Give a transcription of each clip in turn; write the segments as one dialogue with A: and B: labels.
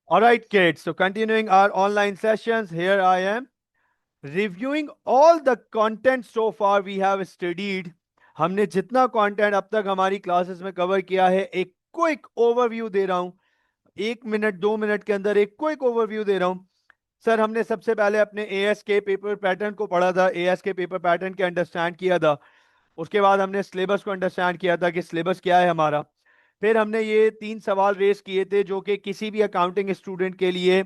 A: All right, kids. So continuing our online sessions, here I am reviewing all the content so far we have studied. हमने जितना content अब तक हमारी classes में cover किया है, एक क्विक ओवरव्यू दे रहा हूं। 1 मिनट 2 मिनट के अंदर एक क्विक ओवरव्यू दे रहा हूं। सर, हमने सबसे पहले अपने एएस के पेपर पैटर्न को पढ़ा था, एएस के पेपर पैटर्न के अंडरस्टैंड किया था। उसके बाद हमने सिलेबस को अंडरस्टैंड किया था कि सिलेबस क्या है हमारा। फिर हमने ये 3 सवाल रेस किए थे जो कि किसी भी अकाउंटिंग स्टूडेंट के लिए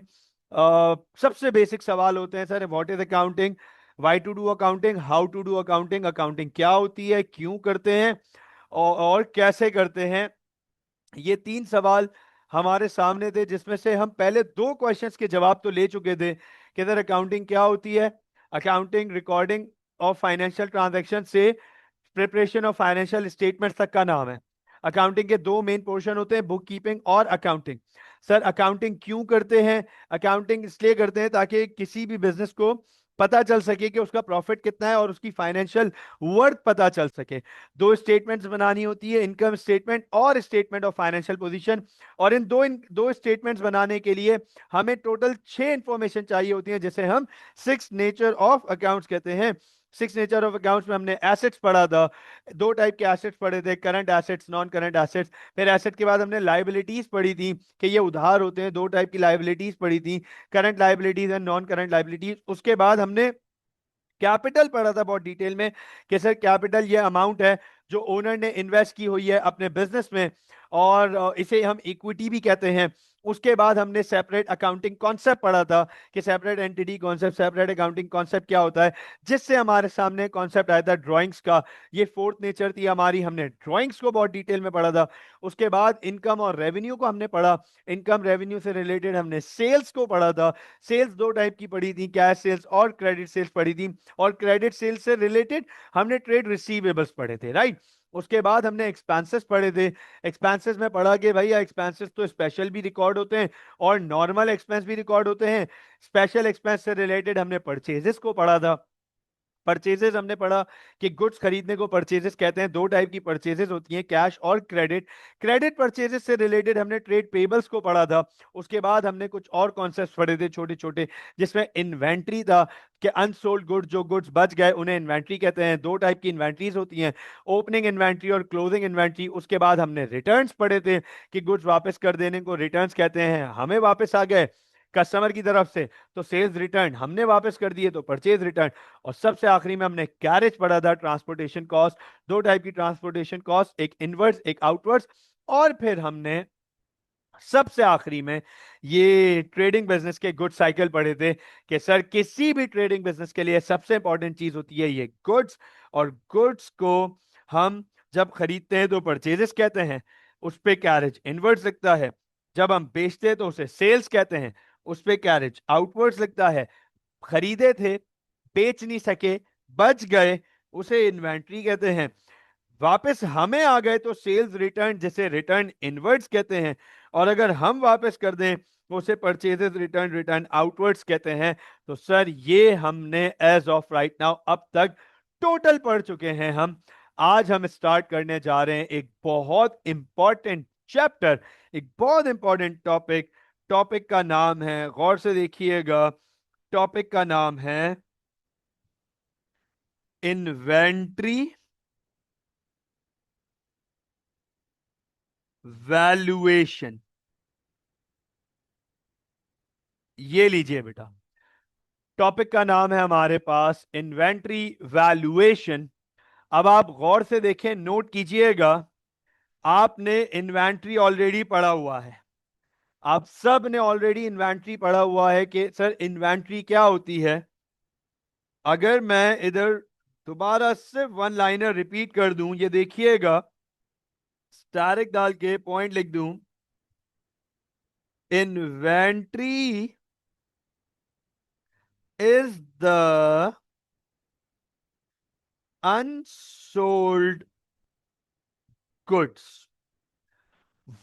A: सबसे बेसिक सवाल होते हैं। Sir, what is accounting, why to do accounting, how to do accounting, accounting क्या होती है, क्यों करते हैं और कैसे करते हैं। ये 3 सवाल हमारे सामने थे, जिसमें से हम पहले 2 क्वेश्चंस के जवाब तो ले चुके थे कि सर अकाउंटिंग क्या होती है। Accounting recording of financial transaction से प्रिपरेशन ऑफ फाइनेंशियल स्टेटमेंट्स तक का नाम है। अकाउंटिंग के 2 मेन पोर्शन होते हैं, बुक कीपिंग और अकाउंटिंग। सर, अकाउंटिंग क्यों करते हैं? अकाउंटिंग इसलिए करते हैं ताकि किसी भी बिजनेस को पता चल सके कि उसका प्रॉफिट कितना है और उसकी फाइनेंशियल वर्थ पता चल सके। 2 स्टेटमेंट्स बनानी होती है, इनकम स्टेटमेंट और स्टेटमेंट ऑफ फाइनेंशियल पोजीशन। और इन दो स्टेटमेंट्स बनाने के लिए हमें टोटल 6 इंफॉर्मेशन चाहिए होती है, जिसे हम 6 नेचर ऑफ अकाउंट्स कहते हैं। 6 नेचर ऑफ अकाउंट्स में हमने एसेट्स पढ़ा था। 2 टाइप के एसेट्स पढ़े थे, current assets, non current assets. फिर एसेट के बाद हमने लाइबिलिटीज पढ़ी थी कि ये उधार होते हैं। 2 टाइप की लाइबिलिटीज पढ़ी थी, current liabilities and non current liabilities. उसके बाद हमने कैपिटल पढ़ा था बहुत डिटेल में कि सर कैपिटल ये अमाउंट है जो ओनर ने इन्वेस्ट की हुई है अपने बिजनेस में, और इसे हम इक्विटी भी कहते हैं। उसके बाद हमने सेपरेट अकाउंटिंग कॉन्सेप्ट पढ़ा था कि separate entity concept, separate accounting concept क्या होता है, जिससे हमारे सामने कॉन्सेप्ट आया था ड्राइंग्स का। ये 4th नेचर थी हमारी, हमने ड्राइंग्स को बहुत डिटेल में पढ़ा था। उसके बाद इनकम और रेवेन्यू को हमने पढ़ा। इनकम रेवेन्यू से रिलेटेड हमने सेल्स को पढ़ा था। सेल्स 2 टाइप की पढ़ी थी, कैश सेल्स और क्रेडिट सेल्स पढ़ी थी। और क्रेडिट सेल्स से रिलेटेड हमने ट्रेड रिसीवेबल्स पढ़े थे, राइट। उसके बाद हमने एक्सपेंसेस पढ़े थे। एक्सपेंसेस में पढ़ा कि भैया एक्सपेंसेस तो स्पेशल भी रिकॉर्ड होते हैं और नॉर्मल एक्सपेंस भी रिकॉर्ड होते हैं। स्पेशल एक्सपेंस से रिलेटेड हमने परचेजेस को पढ़ा था। परचेजेस हमने पढ़ा कि गुड्स खरीदने को परचेजेस कहते हैं। 2 टाइप की परचेजेस होती हैं, कैश और क्रेडिट। क्रेडिट परचेजेस से रिलेटेड हमने ट्रेड पेबल्स को पढ़ा था। उसके बाद हमने कुछ और कॉन्सेप्ट्स पढ़े थे छोटे छोटे, जिसमें इन्वेंट्री था कि अनसोल्ड गुड्स, जो गुड्स बच गए उन्हें इन्वेंट्री कहते हैं। 2 टाइप की इन्वेंट्रीज होती हैं, ओपनिंग इन्वेंट्री और क्लोजिंग इन्वेंट्री। उसके बाद हमने रिटर्न्स पढ़े थे कि गुड्स वापस कर देने को रिटर्न्स कहते हैं। हमें वापस आ गए कस्टमर की तरफ से तो सेल्स रिटर्न, हमने वापस कर दिए तो परचेज रिटर्न। और सबसे आखिरी में हमने कैरेज पढ़ा था, ट्रांसपोर्टेशन कॉस्ट। 2 टाइप की ट्रांसपोर्टेशन कॉस्ट, एक इनवर्ड्स एक आउटवर्ड्स। और फिर हमने सबसे आखिरी में ये ट्रेडिंग बिजनेस के गुड साइकिल पढ़े थे कि सर किसी भी ट्रेडिंग बिजनेस के लिए सबसे इंपॉर्टेंट चीज होती है ये गुड्स। और गुड्स को हम जब खरीदते हैं तो परचेजेस कहते हैं, उस पे कैरेज इनवर्ड्स लिखता है। जब हम बेचते हैं तो उसे सेल्स कहते हैं, उस पे कैरेज आउटवर्ड्स लिखता है। खरीदे थे, बेच नहीं सके, बच गए, उसे इन्वेंट्री कहते हैं। वापस हमें आ गए तो सेल्स रिटर्न, जिसे रिटर्न इनवर्ड्स कहते हैं। और अगर हम वापस कर दें तो उसे परचेजेस रिटर्न, रिटर्न आउटवर्ड्स कहते हैं। तो सर ये हमने एज ऑफ राइट नाउ अब तक टोटल पढ़ चुके हैं हम। आज हम स्टार्ट करने जा रहे हैं एक बहुत इंपॉर्टेंट चैप्टर, एक बहुत इंपॉर्टेंट टॉपिक। टॉपिक का नाम है, गौर से देखिएगा, टॉपिक का नाम है इन्वेंट्री वैल्यूएशन। ये लीजिए बेटा, टॉपिक का नाम है हमारे पास इन्वेंट्री वैल्यूएशन। अब आप गौर से देखें, नोट कीजिएगा, आपने इन्वेंट्री ऑलरेडी पढ़ा हुआ है। आप सब ने ऑलरेडी इन्वेंट्री पढ़ा हुआ है कि सर इन्वेंट्री क्या होती है। अगर मैं इधर दोबारा सिर्फ वन लाइनर रिपीट कर दूं, ये देखिएगा, डायरेक्ट डाल के पॉइंट लिख दूं, inventory is the unsold goods,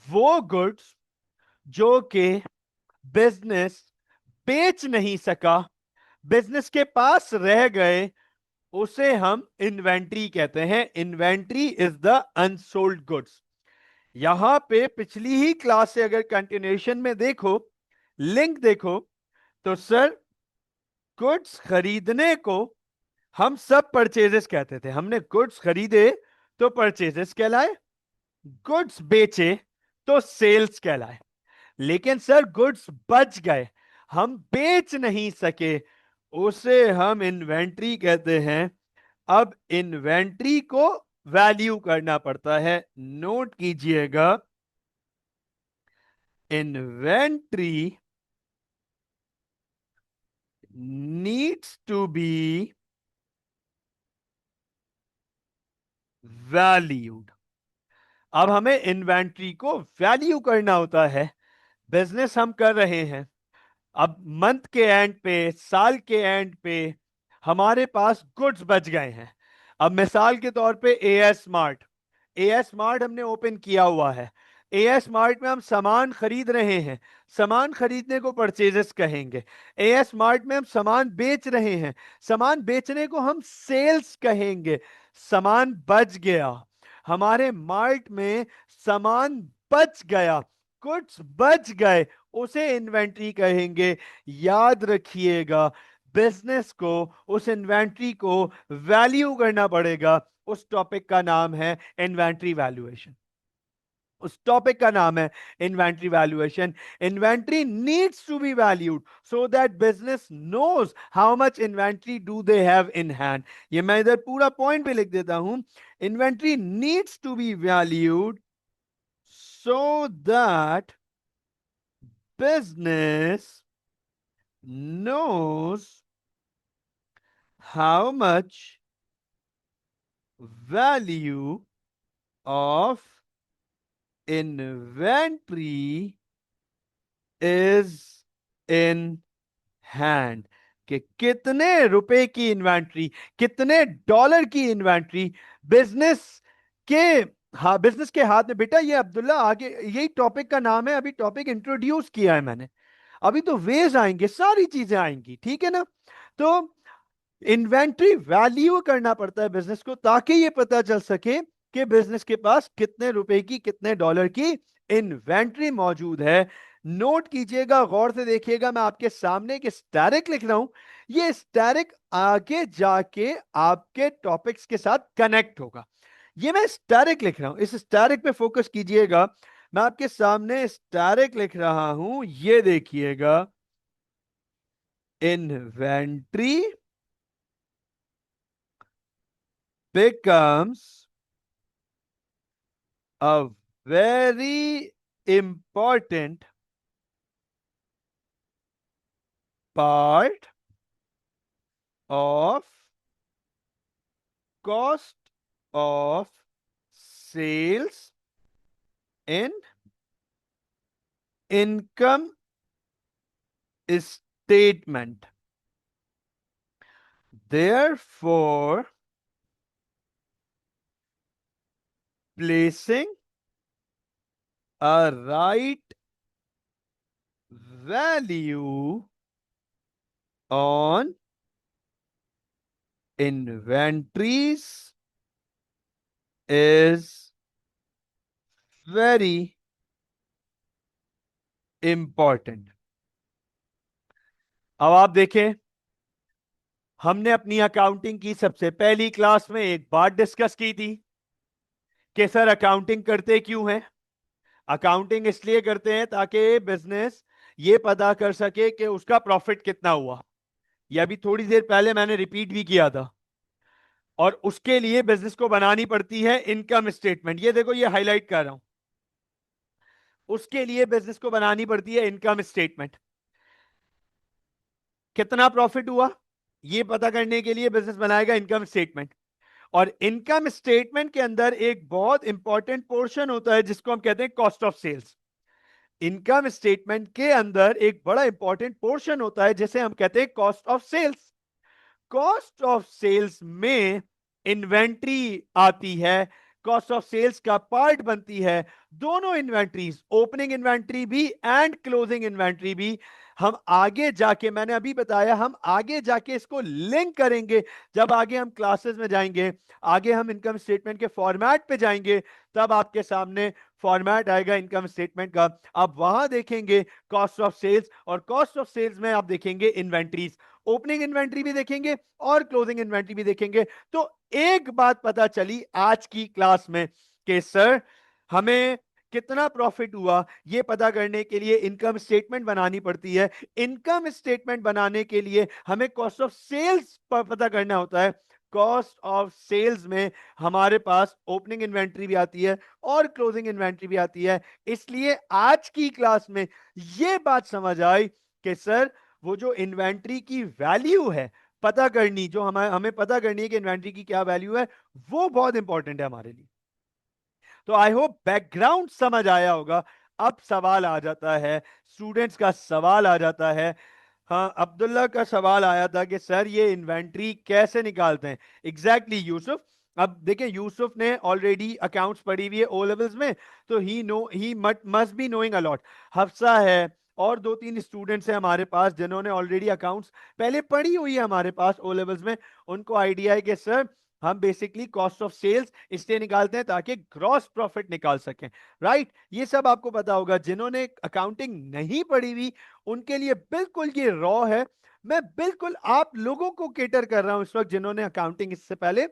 A: वो गुड्स जो कि बिजनेस बेच नहीं सका, बिजनेस के पास रह गए, उसे हम इन्वेंट्री कहते हैं। Inventory is the unsold goods. यहां पे पिछली ही क्लास से अगर कंटिन्यूएशन में देखो, लिंक देखो तो सर, गुड्स खरीदने को हम सब परचेजेस कहते थे, हमने गुड्स खरीदे तो परचेजेस कहलाए, गुड्स बेचे तो सेल्स कहलाए। लेकिन सर गुड्स बच गए, हम बेच नहीं सके, उसे हम इन्वेंट्री कहते हैं। अब इन्वेंट्री को वैल्यू करना पड़ता है, नोट कीजिएगा, inventory needs to be valued. अब हमें इन्वेंट्री को वैल्यू करना होता है। बिजनेस हम कर रहे हैं, अब मंथ के एंड पे, साल के एंड पे हमारे पास गुड्स बच गए हैं। अब मिसाल के तौर पे एएस स्मार्ट, एएस स्मार्ट हमने ओपन किया हुआ है, एएस स्मार्ट में हम सामान खरीद रहे हैं, सामान खरीदने को परचेजेस कहेंगे। एएस स्मार्ट में हम सामान बेच रहे हैं, सामान बेचने को हम सेल्स कहेंगे। सामान बच गया, हमारे मार्ट में सामान बच गया, गुड्स बच गए, उसे इन्वेंट्री कहेंगे। याद रखिएगा, बिजनेस को, उस इन्वेंट्री को वैल्यू करना पड़ेगा। उस टॉपिक का नाम है इन्वेंट्री वैल्यूएशन, उस टॉपिक का नाम है inventory valuation. Inventory needs to be valued so that business knows how much inventory do they have in hand. ये मैं इधर पूरा पॉइंट पे लिख देता हूं, inventory needs to be valued so that business knows how much value of inventory is in hand, कि कितने रुपए की इन्वेंट्री, कितने डॉलर की इन्वेंट्री बिजनेस के, हाँ बिजनेस के हाथ में। बेटा ये अब्दुल्ला आगे यही टॉपिक का नाम है, अभी टॉपिक इंट्रोड्यूस किया है मैंने, अभी तो वेज आएंगे, सारी चीजें आएंगी, ठीक है ना। तो इन्वेंट्री वैल्यू करना पड़ता है बिजनेस को, ताकि ये पता चल सके कि बिजनेस के पास कितने रुपए की, कितने डॉलर की इन्वेंट्री मौजूद है। नोट कीजिएगा, गौर से देखिएगा, मैं आपके सामने एक स्टैरिक लिख रहा हूं, ये स्टैरिक आगे जाके आपके टॉपिक्स के साथ कनेक्ट होगा। ये मैं स्टैरिक लिख रहा हूं, इस स्टैरिक पे फोकस कीजिएगा। मैं आपके सामने स्टैरिक लिख रहा हूं, ये देखिएगा, inventory becomes a very important part of cost of sales in income statement. Therefore, placing a right value on inventories is very important. अब आप देखें, हमने अपनी अकाउंटिंग की सबसे पहली क्लास में एक बात डिस्कस की थी कि सर अकाउंटिंग करते क्यों हैं। अकाउंटिंग इसलिए करते हैं ताकि बिजनेस ये पता कर सके कि उसका प्रॉफिट कितना हुआ। यह अभी थोड़ी देर पहले मैंने रिपीट भी किया था। और उसके लिए बिजनेस को बनानी पड़ती है इनकम स्टेटमेंट, ये देखो ये हाईलाइट कर रहा हूं, उसके लिए बिजनेस को बनानी पड़ती है इनकम स्टेटमेंट। कितना प्रॉफिट हुआ ये पता करने के लिए बिजनेस बनाएगा इनकम स्टेटमेंट। और इनकम स्टेटमेंट के अंदर एक बहुत इंपॉर्टेंट पोर्शन होता है जिसको हम कहते हैं cost of sales. Income statement के अंदर एक बड़ा इंपॉर्टेंट पोर्शन होता है जिसे हम कहते हैं cost of sales. Cost of sales में इन्वेंट्री आती है, कॉस्ट ऑफ सेल्स का पार्ट बनती है दोनों इन्वेंट्रीज, ओपनिंग इन्वेंट्री भी एंड क्लोजिंग इन्वेंट्री भी। हम आगे जाके, मैंने अभी बताया, हम आगे जाके इसको लिंक करेंगे जब आगे हम क्लासेस में जाएंगे, आगे हम इनकम स्टेटमेंट के फॉर्मेट पे जाएंगे, तब आपके सामने फॉर्मेट आएगा इनकम स्टेटमेंट का, आप वहां देखेंगे कॉस्ट ऑफ सेल्स, और कॉस्ट ऑफ सेल्स में आप देखेंगे इन्वेंट्रीज, ओपनिंग इन्वेंट्री भी देखेंगे और क्लोजिंग इन्वेंट्री भी देखेंगे। तो एक बात पता चली आज की क्लास में कि सर हमें कितना प्रॉफिट हुआ ये पता करने के लिए इनकम स्टेटमेंट बनानी पड़ती है। इनकम स्टेटमेंट बनाने के लिए हमें कॉस्ट ऑफ सेल्स पता करना होता है। कॉस्ट ऑफ सेल्स में हमारे पास ओपनिंग इन्वेंट्री भी आती है और क्लोजिंग इन्वेंट्री भी आती है। इसलिए आज की क्लास में यह बात समझ आई कि सर वो जो इन्वेंट्री की वैल्यू है पता करनी, जो हमें पता करनी है कि इन्वेंट्री की क्या वैल्यू है, वो बहुत इंपॉर्टेंट है हमारे लिए। तो आई होप बैकग्राउंड समझ आया होगा। अब सवाल आ जाता है, स्टूडेंट्स का सवाल आ जाता है। हाँ, अब्दुल्ला का सवाल आया था कि सर ये इन्वेंट्री कैसे निकालते हैं एग्जैक्टली यूसुफ। अब देखिए यूसुफ ने ऑलरेडी अकाउंट्स पढ़ी हुई है ओ लेवल्स में, तो he must be knowing a lot. Hafsa है और दो तीन स्टूडेंट्स हैं हमारे पास जिन्होंने ऑलरेडी अकाउंट्स पहले पढ़ी हुई है हमारे पास ओ लेवल्स में। उनको आइडिया है कि सर हम बेसिकली कॉस्ट ऑफ सेल्स इसलिए निकालते हैं ताकि ग्रॉस प्रॉफिट निकाल सकें, राइट। ये सब आपको पता होगा। जिन्होंने अकाउंटिंग नहीं पढ़ी हुई उनके लिए बिल्कुल ये रॉ है। मैं बिल्कुल आप लोगों को केटर कर रहा हूं इस वक्त जिन्होंने अकाउंटिंग इससे पहले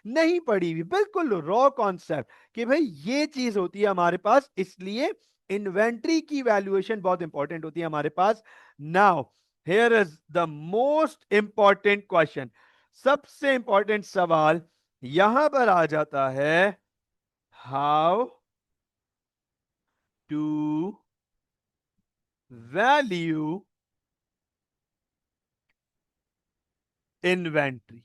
A: नहीं पढ़ी हुई, बिल्कुल रॉ कॉन्सेप्ट कि भाई ये चीज होती है हमारे पास। इसलिए इन्वेंट्री की वैल्यूएशन बहुत इंपॉर्टेंट होती है हमारे पास। Now here is the most important question, सबसे इंपॉर्टेंट सवाल यहां पर आ जाता है, हाउ टू वैल्यू इन्वेंट्री।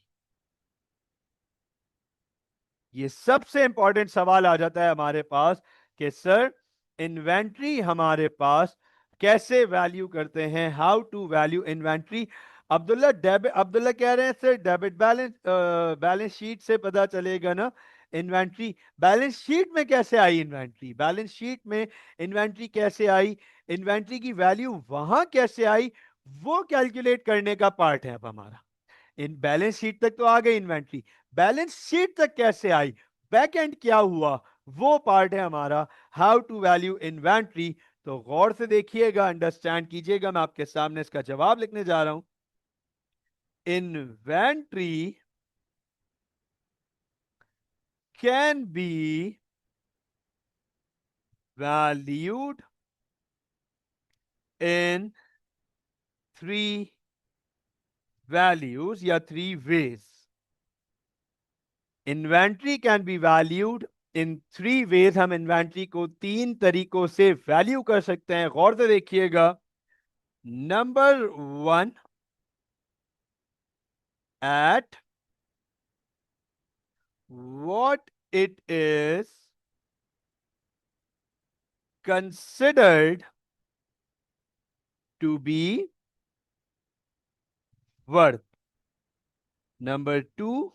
A: ये सबसे इंपॉर्टेंट सवाल आ जाता है हमारे पास कि सर इन्वेंट्री हमारे पास कैसे वैल्यू करते हैं, how to value inventory. Abdullah कह रहे हैं sir debit balance, balance sheet से पता चलेगा ना इन्वेंट्री। बैलेंस शीट में कैसे आई इन्वेंट्री, बैलेंस शीट में इन्वेंट्री कैसे आई, इन्वेंट्री की वैल्यू वहां कैसे आई, वो कैलकुलेट करने का पार्ट है अब हमारा। इन बैलेंस शीट तक तो आ गई इन्वेंट्री, बैलेंस शीट तक कैसे आई, बैक एंड क्या हुआ, वो पार्ट है हमारा हाउ टू वैल्यू इन्वेंट्री। तो गौर से देखिएगा, अंडरस्टैंड कीजिएगा, मैं आपके सामने इसका जवाब लिखने जा रहा हूं। Inventory can be valued in three values या three ways. Inventory can be valued in three ways. हम इन्वेंट्री को तीन तरीकों से वैल्यू कर सकते हैं, गौर से देखिएगा। Number one, at what it is considered to be worth. Number two,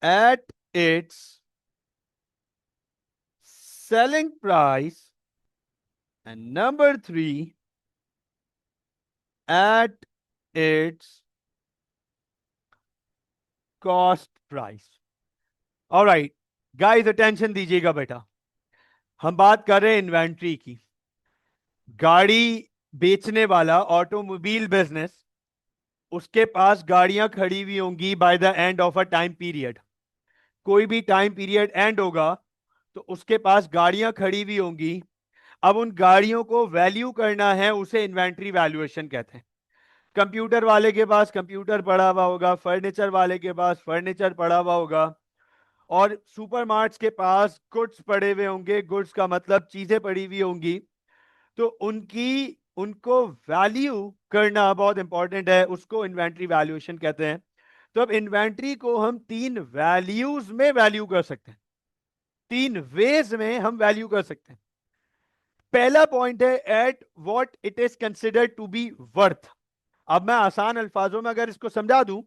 A: at its selling price. And number three, at its cost price. All right, guys, attention दीजिएगा बेटा। हम बात कर रहे हैं इन्वेंट्री की। गाड़ी बेचने वाला ऑटोमोबाइल बिजनेस, उसके पास गाड़ियां खड़ी हुई होंगी by the end of a time period. कोई भी टाइम पीरियड एंड होगा तो उसके पास गाड़ियां खड़ी हुई होंगी। अब उन गाड़ियों को वैल्यू करना है, उसे इन्वेंट्री वैल्यूएशन कहते हैं। कंप्यूटर वाले के पास कंप्यूटर पड़ा हुआ होगा, फर्नीचर वाले के पास फर्नीचर पड़ा हुआ होगा, और सुपरमार्ट्स के पास गुड्स पड़े हुए होंगे। गुड्स का मतलब चीजें पड़ी हुई होंगी। तो उनको वैल्यू करना बहुत इंपॉर्टेंट है, उसको इन्वेंट्री वैल्यूएशन कहते हैं। तो अब इन्वेंट्री को हम तीन वैल्यूज में वैल्यू कर सकते हैं, तीन वेज में हम वैल्यू कर सकते हैं। पहला पॉइंट है at what it is considered to be worth. अब मैं आसान अल्फाजों में अगर इसको समझा दूं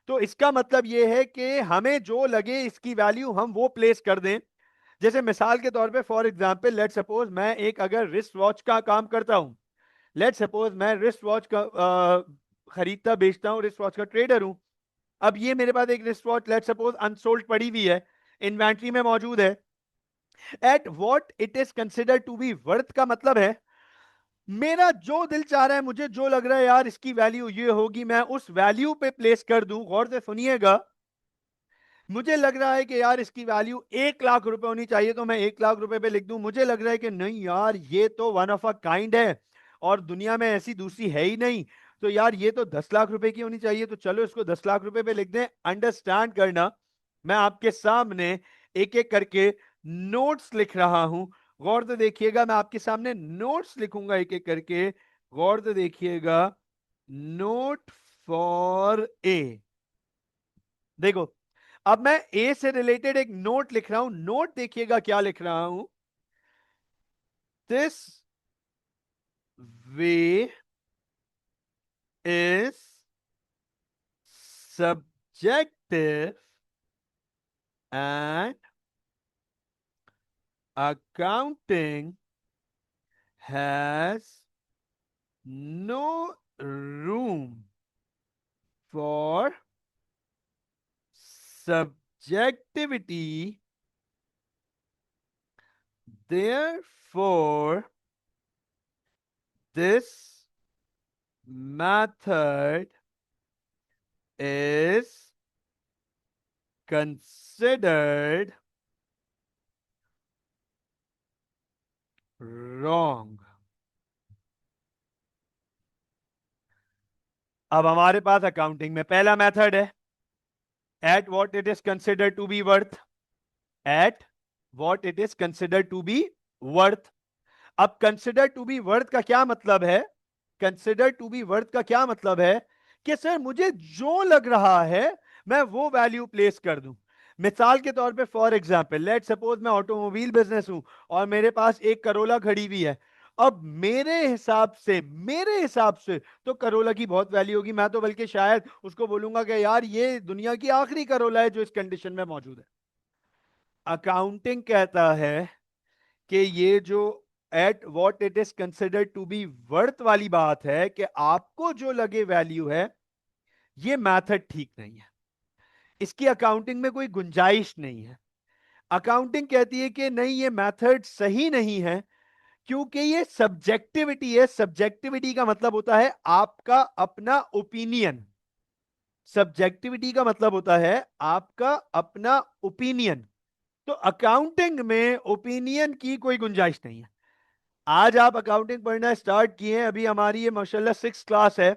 A: तो इसका मतलब यह है कि हमें जो लगे इसकी वैल्यू हम वो प्लेस कर दें। जैसे मिसाल के तौर पे फॉर एग्जांपल लेट सपोज मैं एक अगर रिस्ट वॉच का काम करता हूं, लेट सपोज मैं रिस्ट वॉच का खरीदता बेचता हूं, रिस्ट वॉच का ट्रेडर हूं। अब ये मेरे पास एक wrist watch let suppose unsold पड़ी हुई है, इन्वेंट्री में मौजूद है। At what it is consider to be worth का मतलब है मेरा जो दिल चाह रहा है, मुझे जो लग रहा है यार इसकी वैल्यू ये होगी, मैं उस वैल्यू पे प्लेस कर दूं। गौर से सुनिएगा, मुझे लग रहा है कि यार इसकी वैल्यू 1 लाख रुपए होनी चाहिए, तो मैं 1 लाख रुपए पे लिख दूं। मुझे लग रहा है कि नहीं यार ये तो वन ऑफ अ काइंड है और दुनिया में ऐसी दूसरी है ही नहीं, तो यार ये तो 10 लाख रुपए की होनी चाहिए, तो चलो इसको 10 लाख रुपए पे लिख दें। अंडरस्टैंड करना, मैं आपके सामने एक एक करके नोट्स लिख रहा हूं। गौर से देखिएगा, मैं आपके सामने नोट्स लिखूंगा एक एक करके। गौर से देखिएगा, नोट फॉर ए। देखो, अब मैं ए से रिलेटेड एक नोट लिख रहा हूं। नोट देखिएगा क्या लिख रहा हूं। This way is subjective and accounting has no room for subjectivity, therefore this method is considered wrong। अब हमारे पास अकाउंटिंग में पहला मेथड है, at what it is considered to be worth. At what it is considered to be worth. अब consider to be worth का क्या मतलब है? कंसिडर टू बी वर्थ का क्या मतलब है कि सर मुझे जो लग रहा है मैं वो वैल्यू प्लेस कर दूं। मिसाल के तौर पे फॉर एग्जांपल लेट सपोज मैं ऑटोमोबाइल बिजनेस हूं और मेरे पास एक करोला खड़ी हुई है। अब मेरे हिसाब से तो करोला की बहुत वैल्यू होगी, मैं तो बल्कि शायद उसको बोलूंगा कि यार ये दुनिया की आखिरी करोला है जो इस कंडीशन में मौजूद है। अकाउंटिंग कहता है कि ये जो at what it is considered to be worth वाली बात है कि आपको जो लगे वैल्यू है, ये मेथड ठीक नहीं है, इसकी अकाउंटिंग में कोई गुंजाइश नहीं है। अकाउंटिंग कहती है कि नहीं ये मेथड सही नहीं है क्योंकि ये सब्जेक्टिविटी है। सब्जेक्टिविटी का मतलब होता है आपका अपना ओपिनियन। सब्जेक्टिविटी का मतलब होता है आपका अपना ओपिनियन। तो अकाउंटिंग में ओपिनियन की कोई गुंजाइश नहीं है। आज आप अकाउंटिंग पढ़ना स्टार्ट किए हैं, अभी हमारी ये माशाल्लाह 6 क्लास है।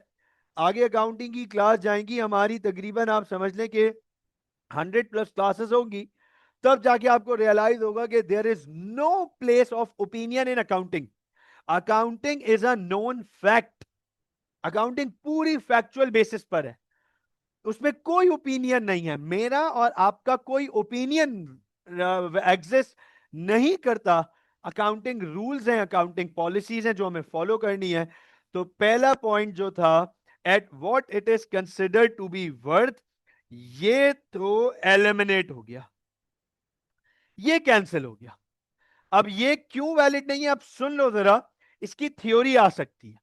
A: आगे अकाउंटिंग की क्लास जाएंगी हमारी, तकरीबन आप समझ लें कि 100+ क्लासेस होंगी। तब जाके आपको रियलाइज होगा कि there is no place of opinion in accounting. Accounting is a known fact. Accounting पूरी फैक्चुअल बेसिस पर है, उसमें कोई ओपिनियन नहीं है। मेरा और आपका कोई ओपिनियन एग्जिस्ट नहीं करता। अकाउंटिंग रूल्स हैं, अकाउंटिंग पॉलिसीज हैं जो हमें फॉलो करनी है। तो पहला पॉइंट जो था at what it is considered to be worth, ये तो एलिमिनेट हो गया, ये कैंसिल हो गया। अब ये क्यों वैलिड नहीं है, अब सुन लो जरा। इसकी थ्योरी आ सकती है,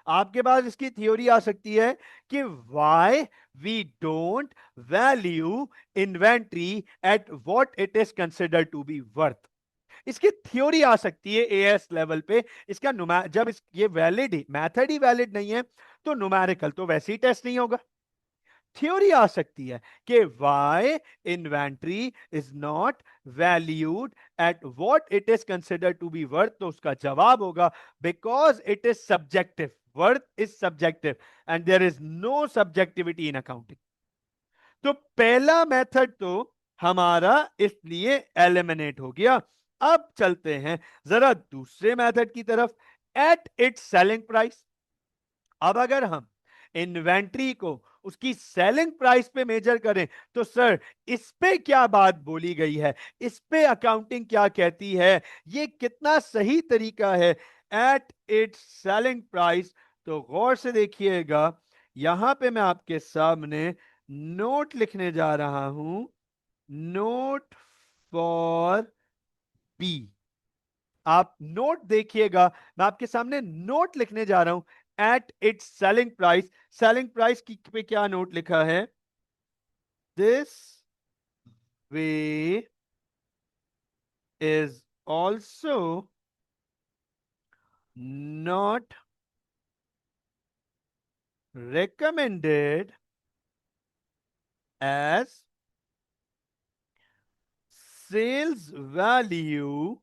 A: आपके पास इसकी थ्योरी आ सकती है कि why we don't value inventory at what it is considered to be worth. इसकी थ्योरी आ सकती है एएस लेवल पे। इसका जब ये वैलिड मेथड ही वैलिड नहीं है तो न्यूमेरिकल तो वैसे ही टेस्ट नहीं होगा। थ्योरी आ सकती है कि why inventory is not valued at what it is considered to be worth, तो उसका जवाब होगा because it is subjective. Worth is subjective and there is no subjectivity in accounting. तो पहला मेथड तो हमारा इसलिए एलिमिनेट हो गया। अब चलते हैं जरा दूसरे मेथड की तरफ, एट इट्स सेलिंग प्राइस। अब अगर हम इन्वेंट्री को उसकी सेलिंग प्राइस पे मेजर करें तो सर इस पे क्या बात बोली गई है, इस पे अकाउंटिंग क्या कहती है, ये कितना सही तरीका है एट इट्स सेलिंग प्राइस। तो गौर से देखिएगा, यहां पे मैं आपके सामने नोट लिखने जा रहा हूं। Note for B. आप नोट देखिएगा, मैं आपके सामने नोट लिखने जा रहा हूं at its selling price. Selling price की पे क्या नोट लिखा है? This way is also not recommended as sales value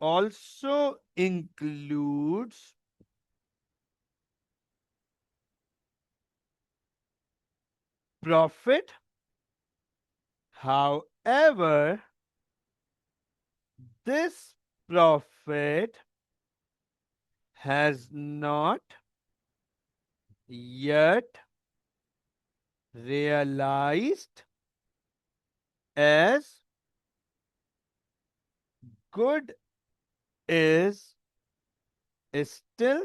A: also includes profit. However, this profit has not yet realized as good is still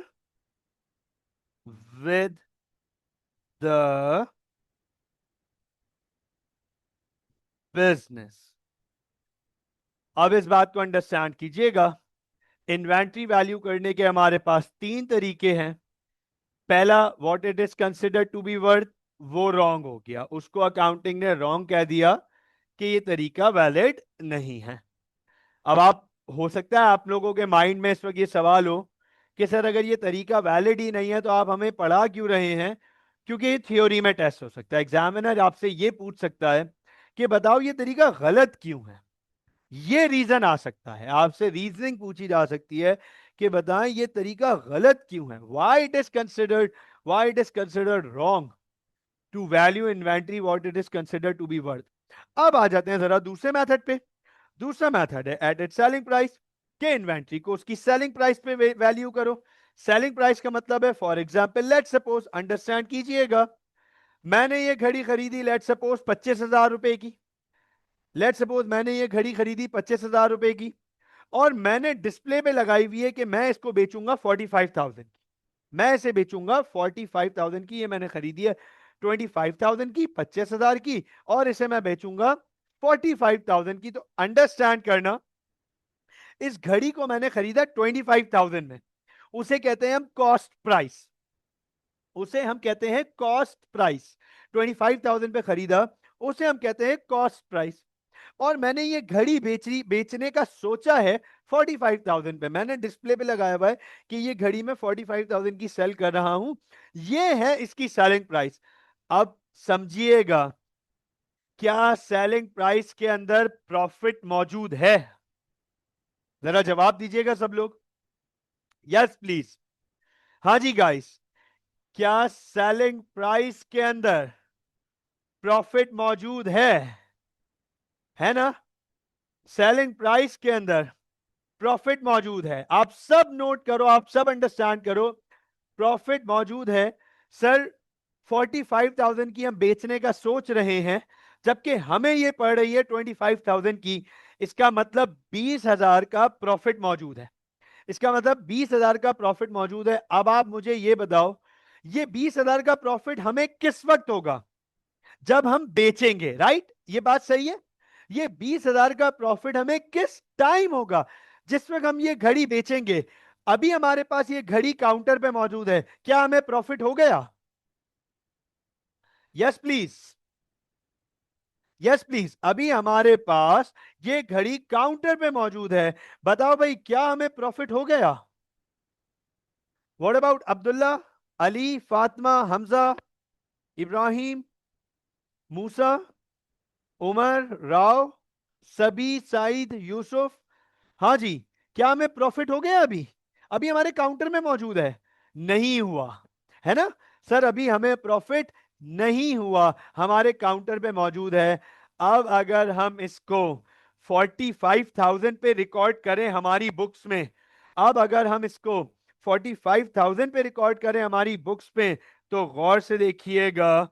A: with the business. अब इस बात को understand कीजिएगा। इन्वेंट्री वैल्यू करने के हमारे पास तीन तरीके हैं। पहला, what it is considered to be worth, वो रॉन्ग हो गया, उसको अकाउंटिंग ने रॉन्ग कह दिया कि ये तरीका वैलिड नहीं है। अब आप, हो सकता है आप लोगों के माइंड में इस वक्त ये सवाल हो कि सर अगर ये तरीका वैलिड ही नहीं है तो आप हमें पढ़ा क्यों रहे हैं? क्योंकि ये थ्योरी में टेस्ट हो सकता है। एग्जामिनर आपसे ये पूछ सकता है कि बताओ ये तरीका गलत क्यों है। ये रीजन आ सकता है, आपसे रीजनिंग पूछी जा सकती है कि बताएं ये तरीका गलत क्यों है, why it is considered wrong to value inventory what it is considered to be worth. अब आ जाते हैं जरा दूसरे मेथड पे। दूसरा मेथड है एडेड सेलिंग प्राइस, के इन्वेंट्री को उसकी सेलिंग प्राइस पे वैल्यू करो। सेलिंग प्राइस का मतलब है, for example let suppose, understand कीजिएगा, मैंने ये घड़ी खरीदी लेट सपोज 25,000 रुपए की। लेट सपोज मैंने ये घड़ी खरीदी 25,000 रुपए की और मैंने डिस्प्ले पे लगाई हुई है कि मैं इसको बेचूंगा 45,000 की। मैं इसे बेचूंगा 45,000 की। ये मैंने खरीदी है 25,000 की, 25,000 की, और इसे मैं बेचूंगा 45,000 की। तो अंडरस्टैंड करना, इस घड़ी को मैंने खरीदा 25,000 में, उसे कहते हैं हम कॉस्ट प्राइस। उसे हम कहते हैं कॉस्ट प्राइस। 25,000 पे खरीदा, उसे हम कहते हैं कॉस्ट प्राइस। और मैंने ये घड़ी बेचने का सोचा है 45,000 पे। मैंने डिस्प्ले पे लगाया हुआ है कि ये घड़ी मैं 45,000 की सेल कर रहा हूं। ये है इसकी सेलिंग प्राइस। अब समझिएगा, क्या सेलिंग प्राइस के अंदर प्रॉफिट मौजूद है? जरा जवाब दीजिएगा सब लोग। Yes please. हाँ जी गाइस, क्या सेलिंग प्राइस के अंदर प्रॉफिट मौजूद है ना? सेलिंग प्राइस के अंदर प्रॉफिट मौजूद है। आप सब नोट करो, आप सब अंडरस्टैंड करो, प्रॉफिट मौजूद है। सर 45,000 की हम बेचने का सोच रहे हैं, जबकि हमें ये पड़ रही है 25,000 की। इसका मतलब 20,000 का प्रॉफिट मौजूद है। इसका मतलब 20,000 का प्रॉफिट मौजूद है। अब आप मुझे ये बताओ, ये 20,000 का प्रॉफिट हमें किस वक्त होगा? जब हम बेचेंगे, राइट? ये बात सही है। ये 20,000 का प्रॉफिट हमें किस टाइम होगा? जिस वक्त हम ये घड़ी बेचेंगे। अभी हमारे पास ये घड़ी काउंटर पे मौजूद है, क्या हमें प्रॉफिट हो गया? Yes please, yes please. अभी हमारे पास ये घड़ी काउंटर पे मौजूद है, बताओ भाई क्या हमें प्रॉफिट हो गया? व्हाट अबाउट अब्दुल्ला, अली, फातिमा, हमजा, इब्राहिम, मूसा, उमर, राव, सबी, साइद, यूसुफ। हाँ जी, क्या हमें प्रॉफिट हो गया? अभी अभी हमारे काउंटर में मौजूद है, नहीं हुआ है ना? सर अभी हमें प्रॉफिट नहीं हुआ, हमारे काउंटर पे मौजूद है। अब अगर हम इसको 45,000 पे रिकॉर्ड करें हमारी बुक्स में, अब अगर हम इसको 45,000 पे रिकॉर्ड करें हमारी बुक्स पे, तो गौर से देखिएगा,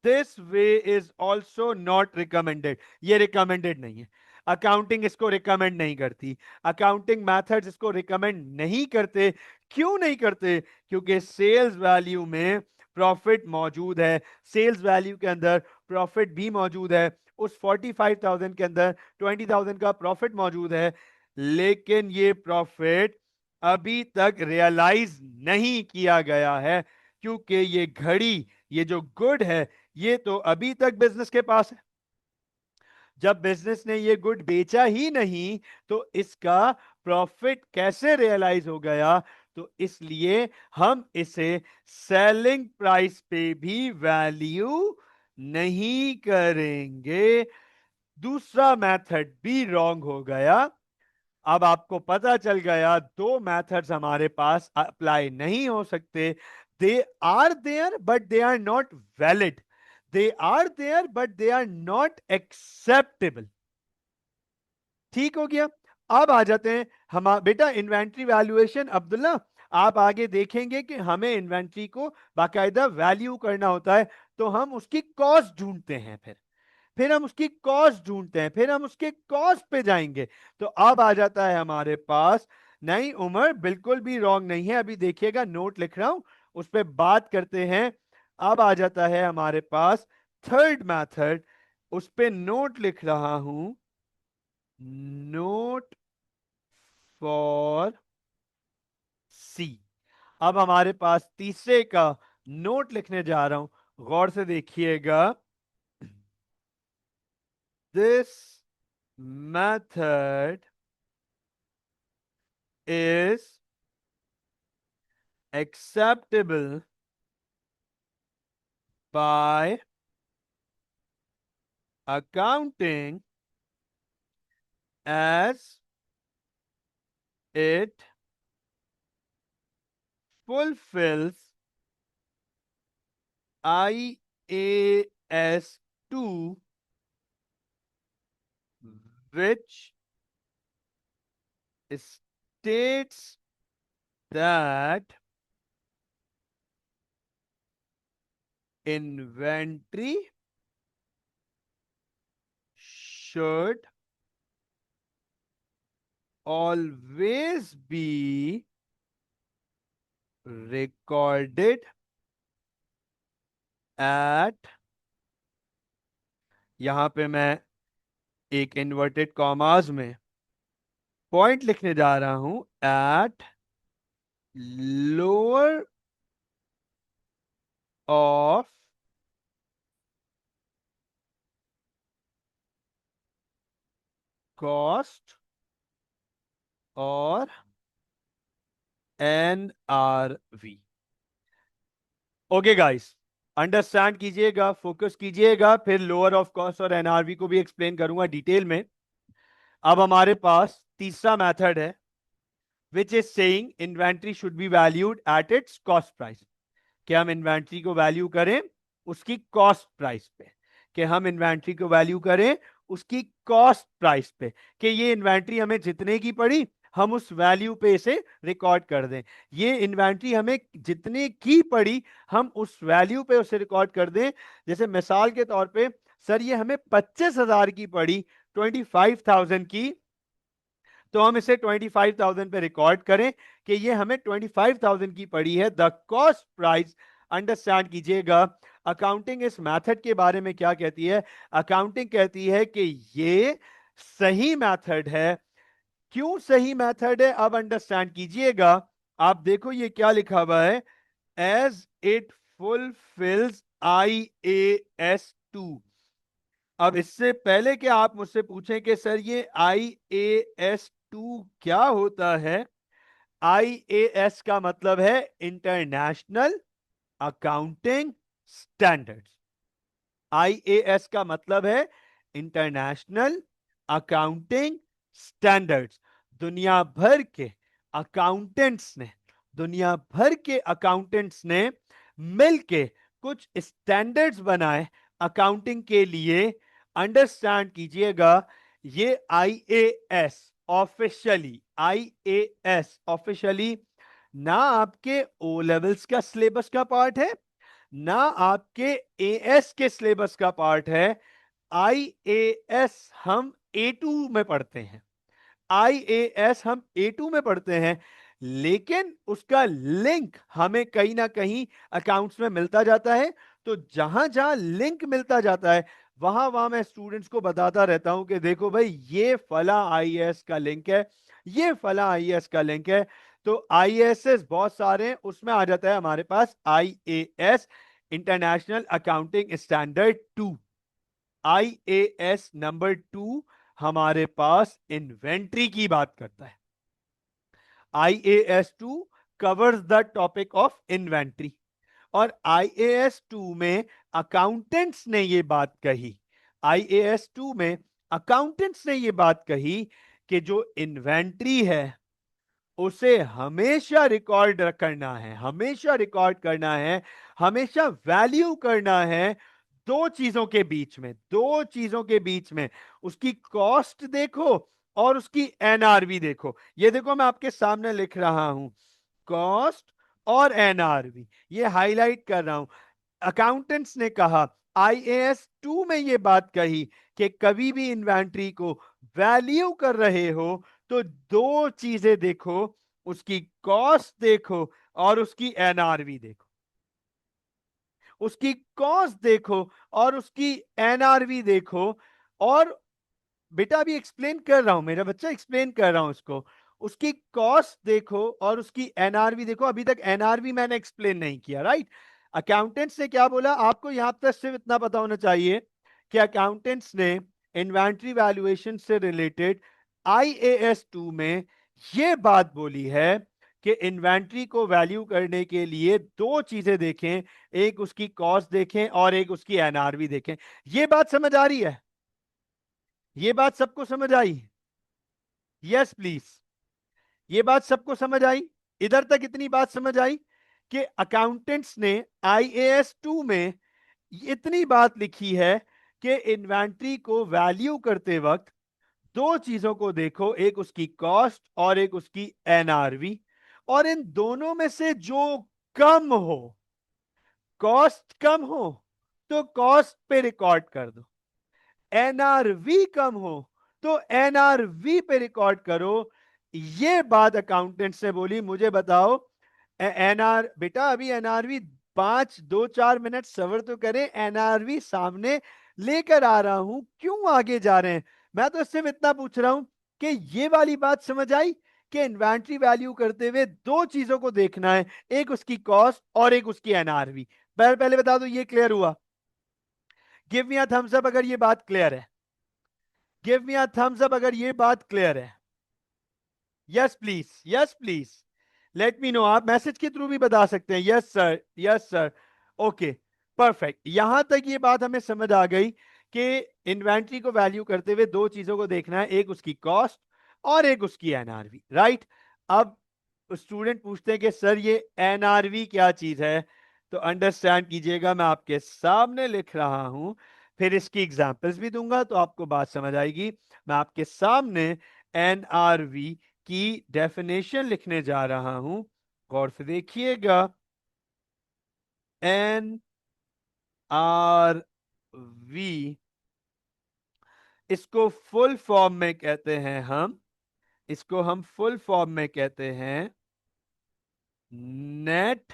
A: this way is also not recommended. ये रिकमेंडेड नहीं है। अकाउंटिंग इसको रिकमेंड नहीं करती। अकाउंटिंग मैथड्स इसको रिकमेंड नहीं करते। क्यों नहीं करते? क्योंकि सेल्स वैल्यू में प्रॉफिट मौजूद है, सेल्स वैल्यू के अंदर प्रॉफिट भी मौजूद है। उस 45,000 के अंदर 20,000 का प्रॉफिट मौजूद है, लेकिन ये प्रॉफिट अभी तक रियलाइज नहीं किया गया है, क्योंकि ये घड़ी, ये जो गुड है, ये तो अभी तक बिजनेस के पास है। जब बिजनेस ने ये गुड बेचा ही नहीं तो इसका प्रॉफिट कैसे रियलाइज हो गया? तो इसलिए हम इसे सेलिंग प्राइस पे भी वैल्यू नहीं करेंगे। दूसरा मेथड भी रॉन्ग हो गया। अब आपको पता चल गया दो मेथड्स हमारे पास अप्लाई नहीं हो सकते। They are there but they are not valid. They are there but they are not acceptable. ठीक हो गया। अब आ जाते हैं हम बेटा इन्वेंट्री वैल्यूएशन। अब्दुल्ला, आप आगे देखेंगे कि हमें इन्वेंट्री को बाकायदा वैल्यू करना होता है, तो हम उसकी कॉस्ट ढूंढते हैं। फिर हम उसकी कॉस्ट ढूंढते हैं, फिर हम उसके कॉस्ट पे जाएंगे। तो अब आ जाता है हमारे पास। नहीं उमर, बिल्कुल भी रॉन्ग नहीं है, अभी देखिएगा नोट लिख रहा हूं, उस पर बात करते हैं। अब आ जाता है हमारे पास थर्ड मेथड, उस पे नोट लिख रहा हूं। नोट फॉर सी। अब हमारे पास तीसरे का नोट लिखने जा रहा हूं, गौर से देखिएगा। This method is acceptable by accounting as it fulfills IAS 2, which states that inventory should always be recorded at, यहां पे मैं एक इन्वर्टेड कॉमास में पॉइंट लिखने जा रहा हूं, एट लोअर ऑफ कॉस्ट और NRV। ओके गाइस, अंडरस्टैंड कीजिएगा, फोकस कीजिएगा, फिर लोअर ऑफ कॉस्ट और NRV को भी एक्सप्लेन करूंगा डिटेल में। अब हमारे पास तीसरा मेथड है, which is saying inventory should be valued at its cost price. कि हम इन्वेंट्री को वैल्यू करें उसकी कॉस्ट प्राइस पे। कि हम इन्वेंट्री को वैल्यू करें उसकी कॉस्ट प्राइस पे, कि ये इन्वेंट्री हमें जितने की पड़ी हम उस वैल्यू पे इसे रिकॉर्ड कर दें। ये इन्वेंट्री हमें जितने की पड़ी हम उस वैल्यू पे उसे रिकॉर्ड कर दें। जैसे मिसाल के तौर पे, सर ये हमें 25,000 की पड़ी, 25,000 की, तो हम इसे 25,000 पे रिकॉर्ड करें कि ये हमें 25,000 की पड़ी है, द कॉस्ट प्राइस। अंडरस्टैंड कीजिएगा, अकाउंटिंग इस मेथड के बारे में क्या कहती है? अकाउंटिंग कहती है कि ये सही मेथड है। क्यों सही मेथड है, अब अंडरस्टैंड कीजिएगा। आप देखो ये क्या लिखा हुआ है, एज इट फुलफिल्स IAS 2। अब इससे पहले कि आप मुझसे पूछें कि सर ये IAS 2 क्या होता है, IAS का मतलब है इंटरनेशनल अकाउंटिंग स्टैंडर्ड्स। IAS का मतलब है इंटरनेशनल अकाउंटिंग स्टैंडर्ड्स। दुनिया भर के अकाउंटेंट्स ने दुनिया भर के अकाउंटेंट्स ने मिलके कुछ स्टैंडर्ड्स बनाए अकाउंटिंग के लिए। अंडरस्टैंड कीजिएगा, ये आईएएस ऑफिशियली ना आपके ओ लेवल्स का सिलेबस का पार्ट है, ना आपके एएस के सिलेबस का पार्ट है। आईएएस हम A2 में पढ़ते हैं, आईएएस हम A2 में पढ़ते हैं, लेकिन उसका लिंक हमें कहीं ना कहीं अकाउंट्स में मिलता जाता है। तो जहां जहां लिंक मिलता जाता है वहां वहां मैं स्टूडेंट्स को बताता रहता हूं कि देखो भाई ये फला आईएएस का लिंक है, ये फला आईएएस का लिंक है। तो आईएएस बहुत सारे हैं, उसमें आ जाता है हमारे पास IAS, international accounting standard 2। IAS number 2 हमारे पास इन्वेंट्री की बात करता है। IAS 2 covers the topic of inventory, और IAS 2 में अकाउंटेंट्स ने ये बात कही, IAS 2 में अकाउंटेंट्स ने ये बात कही कि जो इन्वेंट्री है उसे हमेशा रिकॉर्ड करना है, हमेशा रिकॉर्ड करना है, हमेशा वैल्यू करना है दो चीजों के बीच में, दो चीजों के बीच में। उसकी कॉस्ट देखो और उसकी एनआरवी देखो। ये देखो मैं आपके सामने लिख रहा हूं, कॉस्ट और एनआरवी, ये हाईलाइट कर रहा हूं। अकाउंटेंट्स ने कहा, IAS 2 में ये बात कही कि कभी भी इन्वेंट्री को वैल्यू कर रहे हो तो दो चीजें देखो, उसकी कॉस्ट देखो और उसकी एनआरवी देखो। उसकी कॉस्ट देखो और उसकी एनआरवी देखो। और बेटा अभी एक्सप्लेन कर रहा हूं, मेरा बच्चा एक्सप्लेन कर रहा हूं उसको। उसकी कॉस्ट देखो और उसकी एनआरवी देखो। अभी तक एनआरवी मैंने एक्सप्लेन नहीं किया, राइट? अकाउंटेंट्स ने क्या बोला आपको यहां तक सिर्फ इतना पता होना चाहिए कि अकाउंटेंट्स ने इन्वेंट्री वैल्यूएशन से रिलेटेड IAS 2 में यह बात बोली है कि इन्वेंट्री को वैल्यू करने के लिए दो चीजें देखें, एक उसकी कॉस्ट देखें और एक उसकी एनआरवी देखें। यह बात समझ आ रही है? ये बात सबको समझ आई? Yes please. ये बात सबको समझ आई? इधर तक इतनी बात समझ आई कि अकाउंटेंट्स ने IAS 2 में इतनी बात लिखी है कि इन्वेंट्री को वैल्यू करते वक्त दो चीजों को देखो, एक उसकी कॉस्ट और एक उसकी एनआरवी, और इन दोनों में से जो कम हो, कॉस्ट कम हो तो कॉस्ट पे रिकॉर्ड कर दो, एनआरवी कम हो तो एनआरवी पे रिकॉर्ड करो। ये बात अकाउंटेंट से बोली। मुझे बताओ एनआर बेटा, अभी एनआरवी 5 2 4 मिनट सबर तो करें, एनआरवी सामने लेकर आ रहा हूं, क्यों आगे जा रहे हैं? मैं तो सिर्फ इतना पूछ रहा हूं कि ये वाली बात समझ आई कि इन्वेंट्री वैल्यू करते हुए दो चीजों को देखना है, एक उसकी कॉस्ट और एक उसकी एनआरवी। पहले पहले बता दो, ये क्लियर हुआ? Give me a thumbs up अगर ये बात क्लियर है। Give me a thumbs up अगर ये बात क्लियर है। Yes please, yes please, let me know. आप मैसेज के थ्रू भी बता सकते हैं, yes sir, yes sir. Okay, perfect. यहां तक ये बात हमें समझ आ गई कि इन्वेंट्री को वैल्यू करते हुए दो चीजों को देखना है, एक उसकी कॉस्ट और एक उसकी एनआरवी, राइट? अब स्टूडेंट पूछते हैं कि सर ये एनआरवी क्या चीज है? तो अंडरस्टैंड कीजिएगा, मैं आपके सामने लिख रहा हूं, फिर इसकी एग्जांपल्स भी दूंगा तो आपको बात समझ आएगी। मैं आपके सामने एनआरवी की डेफिनेशन लिखने जा रहा हूं, गौर से देखिएगा। एन आर वी, इसको फुल फॉर्म में कहते हैं हम, इसको हम फुल फॉर्म में कहते हैं नेट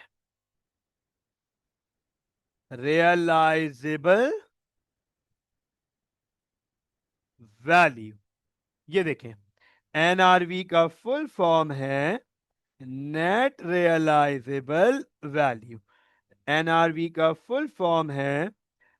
A: रियलाइजेबल वैल्यू। ये देखें, एनआरवी का फुल फॉर्म है नेट रियलाइजेबल वैल्यू। एनआरवी का फुल फॉर्म है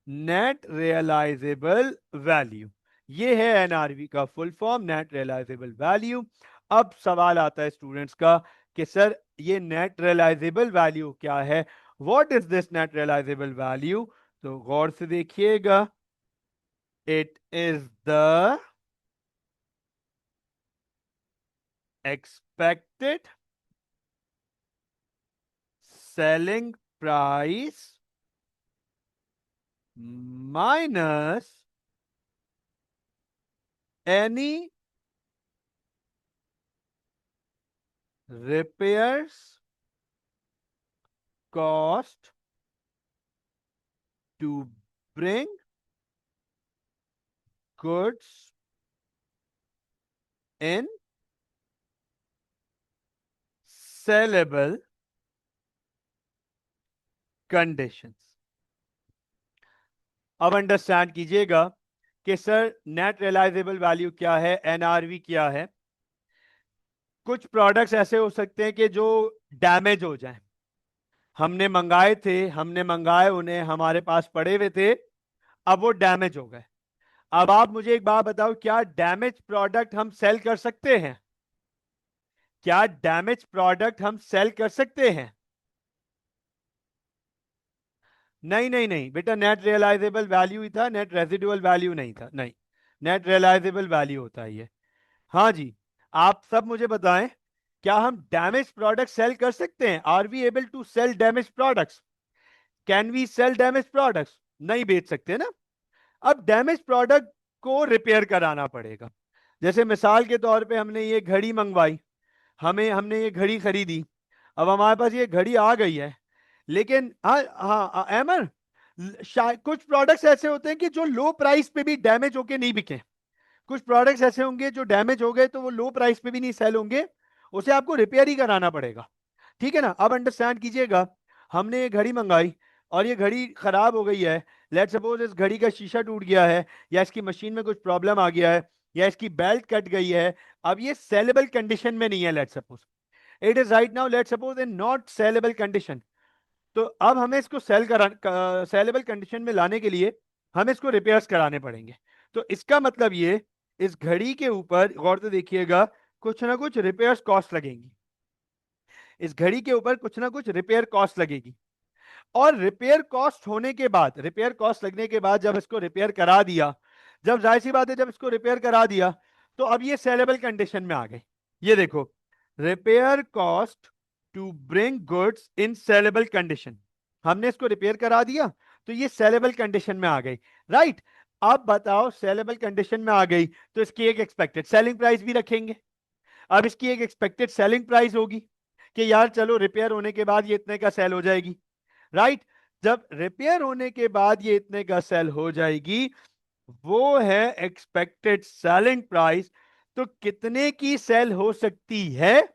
A: नेट रियलाइजेबल वैल्यू। ये है एनआरवी का full form, net realisable value. अब सवाल आता है स्टूडेंट्स का कि सर ये नेट रियलाइजेबल वैल्यू क्या है? What is this net realisable value? तो गौर से देखिएगा, it is the expected selling price minus any repairs cost to bring goods in sellable conditions। अब अंडरस्टैंड कीजिएगा कि सर नेट रियलाइजेबल वैल्यू क्या है, एनआरवी क्या है। कुछ प्रोडक्ट्स ऐसे हो सकते हैं कि जो डैमेज हो जाएं, हमने मंगाए थे, हमने मंगाए उन्हें, हमारे पास पड़े हुए थे, अब वो डैमेज हो गए। अब आप मुझे एक बात बताओ, क्या डैमेज प्रोडक्ट हम सेल कर सकते हैं? क्या डैमेज प्रोडक्ट हम सेल कर सकते हैं? नहीं नहीं नहीं बेटा, नेट रियलाइजेबल वैल्यू ही था, नेट रेजिडुअल वैल्यू नहीं था, नहीं। नेट रियलाइजेबल वैल्यू होता है ये। हाँ जी। आप सब मुझे बताएं, क्या हम डैमेज प्रोडक्ट सेल कर सकते हैं? Are we able to sell damage products? Can we sell damage products? नहीं बेच सकते ना। अब डैमेज प्रोडक्ट को रिपेयर कराना पड़ेगा। जैसे मिसाल के तौर पे हमने ये घड़ी मंगवाई, हमने ये घड़ी खरीदी, अब हमारे पास ये घड़ी आ गई है, लेकिन हाँ हाँ एमर, शायद कुछ प्रोडक्ट्स ऐसे होते हैं कि जो लो प्राइस पे भी डैमेज होके नहीं बिके। कुछ प्रोडक्ट्स ऐसे होंगे जो डैमेज हो गए तो वो लो प्राइस पे भी नहीं सेल होंगे, उसे आपको रिपेयर ही कराना पड़ेगा। ठीक है ना? अब अंडरस्टैंड कीजिएगा, हमने ये घड़ी मंगाई और ये घड़ी खराब हो गई है। लेट सपोज इस घड़ी का शीशा टूट गया है, या इसकी मशीन में कुछ प्रॉब्लम आ गया है, या इसकी बेल्ट कट गई है। अब ये सेलेबल कंडीशन में नहीं है, let suppose it is right now, let suppose in not saleable condition. तो अब हमें इसको सेलेबल कंडीशन में लाने के लिए हमें इसको रिपेयर्स कराने पड़ेंगे। तो इसका मतलब ये, इस घड़ी के ऊपर गौर से देखिएगा, कुछ ना कुछ रिपेयर्स कॉस्ट लगेंगी। इस घड़ी के ऊपर कुछ ना कुछ रिपेयर कॉस्ट लगेगी। और रिपेयर कॉस्ट होने के बाद, रिपेयर कॉस्ट लगने के बाद जब इसको रिपेयर करा दिया, जब जाहिर सी बात है जब इसको रिपेयर करा दिया, तो अब ये सेलेबल कंडीशन में आ गई। ये देखो, repair cost to bring goods in saleable condition. हमने इसको रिपेयर करा दिया तो ये सेलेबल कंडीशन में आ गई। राइट। अब बताओ, सेलेबल कंडीशन में आ गई तो इसकी एक एक्सपेक्टेड सेलिंग प्राइस भी रखेंगे। अब इसकी एक एक्सपेक्टेड सेलिंग प्राइस होगी कि यार चलो रिपेयर होने के बाद ये इतने का सेल हो जाएगी। राइट। जब रिपेयर होने के बाद ये इतने का सेल हो जाएगी, वो है एक्सपेक्टेड सेलिंग प्राइस। तो कितने की सेल हो सकती है,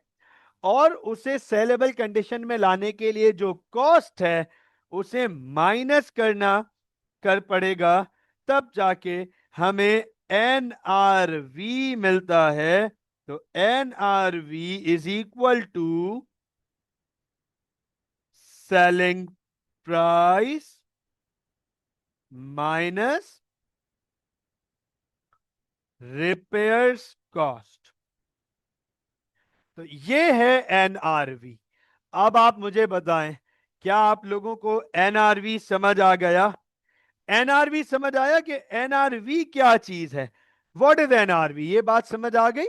A: और उसे सेलेबल कंडीशन में लाने के लिए जो कॉस्ट है उसे माइनस करना कर पड़ेगा, तब जाके हमें एनआरवी मिलता है। तो NRV is equal to selling price minus repairs cost. तो ये है एनआरवी। अब आप मुझे बताएं, क्या आप लोगों को एनआरवी समझ आ गया? एनआरवी समझ आया कि एनआरवी क्या चीज है? What is NRV? ये बात समझ आ गई?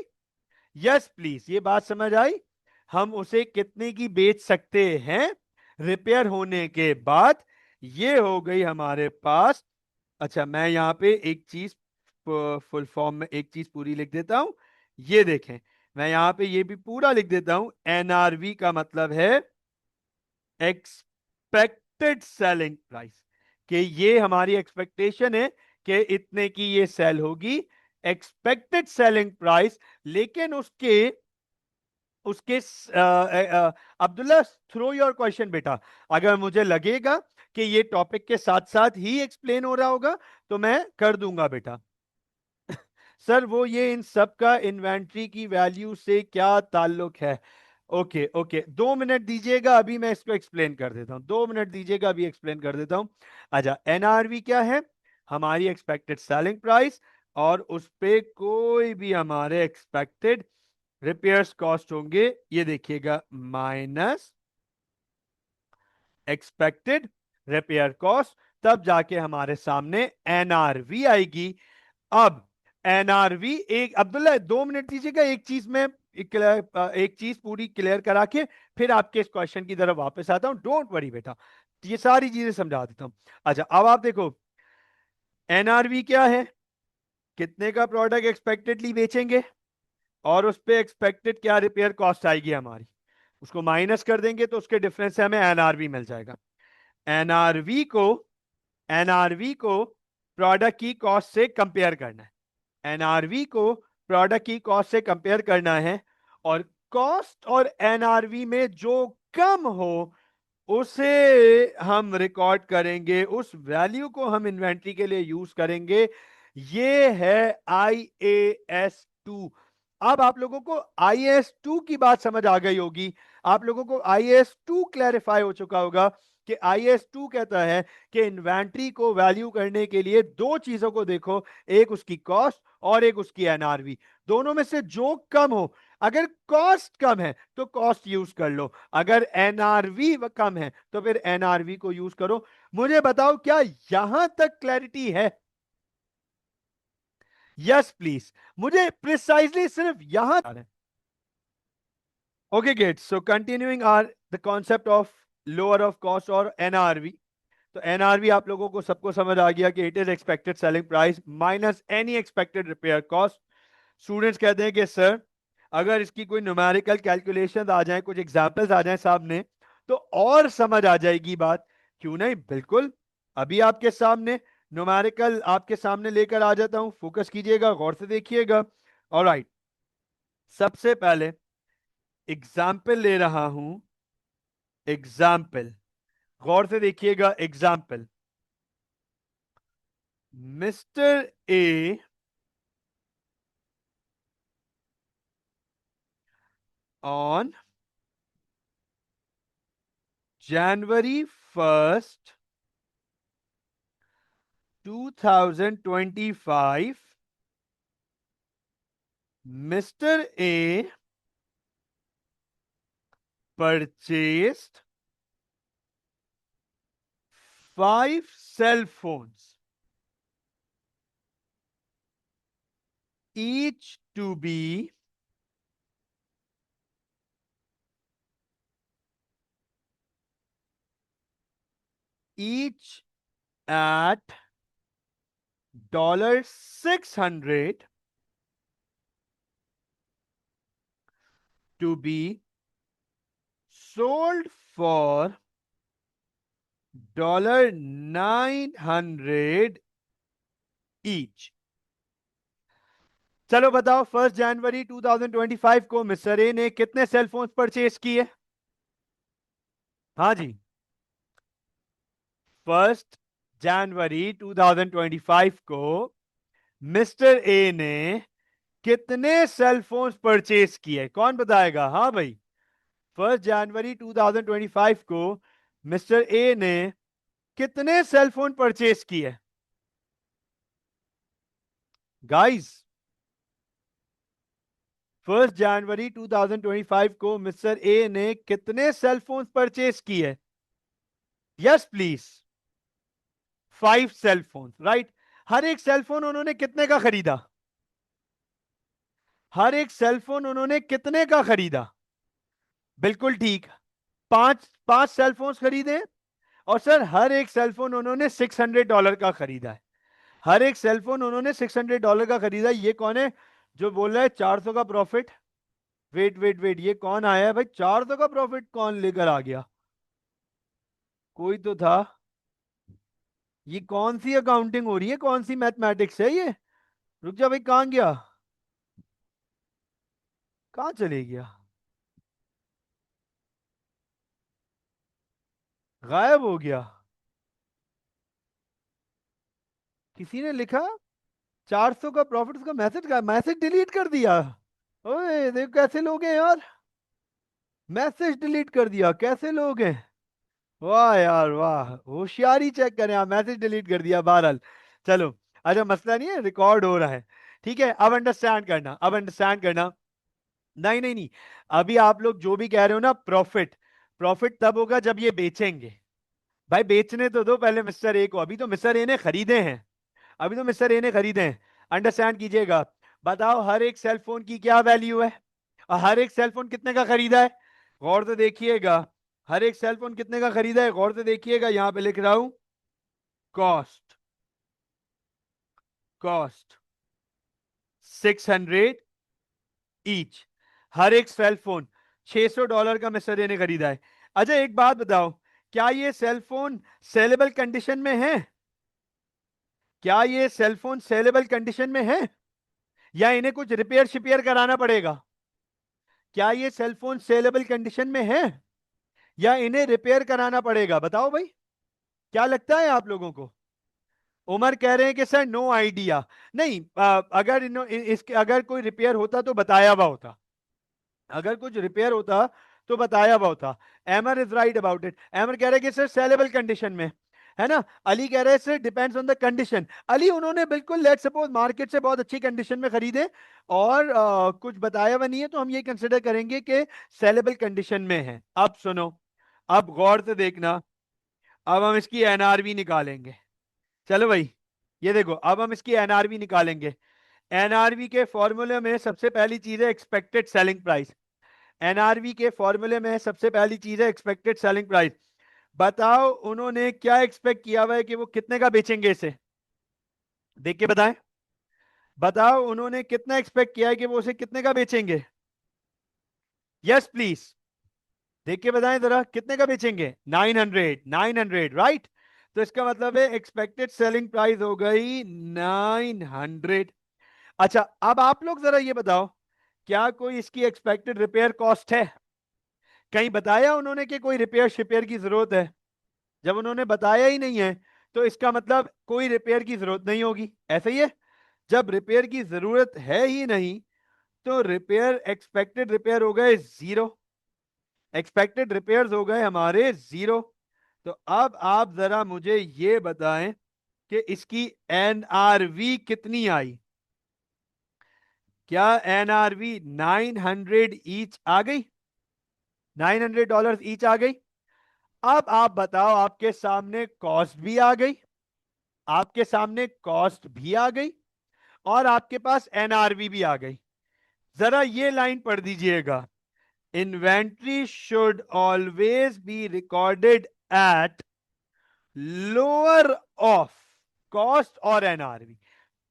A: यस प्लीज, ये बात समझ आई। हम उसे कितने की बेच सकते हैं रिपेयर होने के बाद? ये हो गई हमारे पास। अच्छा, मैं यहां पे एक चीज फुल फॉर्म में एक चीज पूरी लिख देता हूं। ये देखें, मैं यहां पे ये भी पूरा लिख देता हूं। एनआरवी का मतलब है एक्सपेक्टेड सेलिंग प्राइस, कि ये हमारी एक्सपेक्टेशन है कि इतने की ये सेल होगी, एक्सपेक्टेड सेलिंग प्राइस। लेकिन उसके उसके अब्दुल्ला, थ्रो योर क्वेश्चन बेटा। अगर मुझे लगेगा कि ये टॉपिक के साथ साथ ही एक्सप्लेन हो रहा होगा तो मैं कर दूंगा बेटा। सर वो ये इन सब का इन्वेंट्री की वैल्यू से क्या ताल्लुक है? ओके ओके, 2 मिनट दीजिएगा, अभी मैं इसको एक्सप्लेन कर देता हूं। 2 मिनट दीजिएगा, अभी एक्सप्लेन कर देता हूं। अच्छा, एनआरवी क्या है? हमारी एक्सपेक्टेड सेलिंग प्राइस, और उस पे कोई भी हमारे एक्सपेक्टेड रिपेयर्स कॉस्ट होंगे, ये देखिएगा, माइनस एक्सपेक्टेड रिपेयर कॉस्ट। तब जाके हमारे सामने एनआरवी आएगी। अब एनआरवी, एक अब्दुल्ला 2 मिनट दीजिएगा, एक चीज में एक चीज पूरी क्लियर करा के फिर आपके इस क्वेश्चन की तरफ वापस आता हूं। डोंट वरी बेटा, ये सारी चीजें समझा देता हूं। अच्छा, अब आप देखो, एनआरवी क्या है? कितने का प्रोडक्ट एक्सपेक्टेडली बेचेंगे, और उस पे एक्सपेक्टेड क्या रिपेयर कॉस्ट आएगी हमारी, उसको माइनस कर देंगे तो उसके डिफरेंस से हमें एनआरवी मिल जाएगा। एनआरवी को एनआरवी को प्रोडक्ट की कॉस्ट से कंपेयर करना है। एनआरवी को प्रोडक्ट की कॉस्ट से कंपेयर करना है, और कॉस्ट और एनआरवी में जो कम हो उसे हम रिकॉर्ड करेंगे, उस वैल्यू को हम इन्वेंट्री के लिए यूज करेंगे। ये है IAS 2। अब आप लोगों को IAS 2 की बात समझ आ गई होगी, आप लोगों को IAS 2 क्लैरिफाई हो चुका होगा कि IS2 कहता है कि इन्वेंट्री को वैल्यू करने के लिए दो चीजों को देखो, एक उसकी कॉस्ट और एक उसकी एनआरवी। दोनों में से जो कम हो, अगर कॉस्ट कम है तो कॉस्ट यूज कर लो, अगर एनआरवी कम है तो फिर एनआरवी को यूज करो। मुझे बताओ क्या यहां तक क्लैरिटी है? यस प्लीज, मुझे प्रिसाइजली सिर्फ यहां। Okay get, so continuing are the concept of lower of cost और एनआरवी। तो एनआरवी आप लोगों को सबको समझ आ गया कि it is expected selling price minus any expected repair cost. Students कहते हैं कि सर अगर इसकी कोई न्यूमेरिकल कैलकुलेशन आ जाए, कुछ एग्जांपल्स आ जाए सामने, तो और समझ आ जाएगी बात। क्यों नहीं, बिल्कुल। अभी आपके सामने न्यूमेरिकल आपके सामने लेकर आ जाता हूं, फोकस कीजिएगा, गौर से देखिएगा। ऑलराइट, सबसे पहले एग्जाम्पल ले रहा हूं। एग्जाम्पल, गौर से देखिएगा। Example, mister A on January 1st, 2025, Mr. A purchased 5 cell phones, each to be each at $600 to be sold for $900 each। चलो बताओ, 1 जनवरी 2025 को मिस्टर ए ने कितने सेलफोन परचेज किए? हाँ जी, 1 जनवरी 2025 को मिस्टर ए ने कितने सेलफोन्स परचेज किए? कौन बताएगा? हाँ भाई, 1 जनवरी 2025 को मिस्टर ए ने कितने सेलफोन परचेज किए? गाइस, 1 जनवरी 2025 को मिस्टर ए ने कितने सेलफोन परचेज किए? Yes please, 5 cellphone, right. हर एक सेलफोन उन्होंने कितने का खरीदा? हर एक सेलफोन उन्होंने कितने का खरीदा? बिल्कुल ठीक, पांच पांच सेलफोन खरीदे। और सर हर एक सेलफोन उन्होंने $600 का खरीदा है। हर एक सेलफोन उन्होंने $600 का खरीदा। ये कौन है जो बोल रहा है 400 का प्रॉफिट? वेट वेट वेट, ये कौन आया है भाई? 400 का प्रॉफिट कौन लेकर आ गया? कोई तो था। ये कौन सी अकाउंटिंग हो रही है? कौन सी मैथमेटिक्स है ये? रुक जा भाई, कहां गया? कहां चले गया? गायब हो गया? किसी ने लिखा 400 का प्रॉफिट, उसका मैसेज का मैसेज डिलीट कर दिया। ओए देख कैसे लोग हैं यार, मैसेज डिलीट कर दिया, कैसे लोग हैं? वाह यार वाह, होशियारी चेक करें आप, मैसेज डिलीट कर दिया। बहरहाल चलो, अच्छा मसला नहीं है, रिकॉर्ड हो रहा है। ठीक है, अब अंडरस्टैंड करना, अब अंडरस्टैंड करना। नहीं नहीं नहीं, अभी आप लोग जो भी कह रहे हो ना, प्रॉफिट, प्रॉफिट तब होगा जब ये बेचेंगे। भाई बेचने तो दो पहले मिस्टर ए को, अभी तो मिस्टर ए ने खरीदे हैं, अभी तो मिस्टर ए ने खरीदे हैं। अंडरस्टैंड कीजिएगा। बताओ हर एक सेलफोन की क्या वैल्यू है, और हर एक सेलफोन कितने का खरीदा है? गौर से देखिएगा, हर एक सेलफोन कितने का खरीदा है? गौर से देखिएगा, यहां पे लिख रहा हूं कॉस्ट, कॉस्ट 600 ईच। हर एक सेलफोन $600 का मिस्टर ए ने खरीदा है। अच्छा एक बात बताओ, क्या ये सेलफोन सेलेबल कंडीशन में है? क्या ये सेलफोन सेलेबल कंडीशन में है, या इन्हें कुछ रिपेयर शिपेयर कराना पड़ेगा? क्या ये सेलफोन सेलेबल कंडीशन में है, या इन्हें रिपेयर कराना पड़ेगा? बताओ भाई, क्या लगता है आप लोगों को? उमर कह रहे हैं कि सर नो आइडिया। नहीं, अगर इसके अगर कोई रिपेयर होता तो बताया हुआ होता। अगर कुछ रिपेयर होता तो बताया वो था। एमर इज राइट अबाउट इट। एमर कह रहे हैं कि सर सेलेबल कंडीशन में, है ना। अली कह रहे हैं sir depends on the condition. Ali उन्होंने बिल्कुल लेट सपोज मार्केट से बहुत अच्छी कंडीशन में खरीदे और कुछ बताया हुआ नहीं है, तो हम ये कंसिडर करेंगे कि सेलेबल कंडीशन में है। अब सुनो, अब गौर से देखना, अब हम इसकी एनआरवी निकालेंगे। चलो भाई, ये देखो, अब हम इसकी एनआरवी निकालेंगे। एनआरवी के फॉर्मूले में सबसे पहली चीज है एक्सपेक्टेड सेलिंग प्राइस। एनआरवी के फॉर्मूले में सबसे पहली चीज है एक्सपेक्टेड सेलिंग प्राइस। बताओ उन्होंने क्या एक्सपेक्ट किया हुआ है कि वो कितने का बेचेंगे इसे, देख के बताएं। बताओ उन्होंने कितना एक्सपेक्ट किया है कि वो उसे कितने का बेचेंगे। यस प्लीज, देख के बताएं जरा, कितने का बेचेंगे। 900, 900 राइट। तो इसका मतलब है एक्सपेक्टेड सेलिंग प्राइस हो गई 900। अच्छा, अब आप लोग जरा ये बताओ, क्या कोई इसकी एक्सपेक्टेड रिपेयर कॉस्ट है। कहीं बताया उन्होंने कि कोई रिपेयर शिपेयर की जरूरत है। जब उन्होंने बताया ही नहीं है, तो इसका मतलब कोई रिपेयर की जरूरत नहीं होगी, ऐसा ही है। जब रिपेयर की जरूरत है ही नहीं, तो रिपेयर, एक्सपेक्टेड रिपेयर हो गए जीरो। एक्सपेक्टेड रिपेयर्स हो गए हमारे जीरो। तो अब आप जरा मुझे ये बताएं कि इसकी एनआरवी कितनी आई। क्या एनआरवी 900 ईच आ गई, $900 ईच आ गई। अब आप बताओ, आपके सामने कॉस्ट भी आ गई, आपके सामने कॉस्ट भी आ गई, और आपके पास एनआरवी भी आ गई। जरा ये लाइन पढ़ दीजिएगा, inventory should always be recorded at lower of cost और एनआरवी।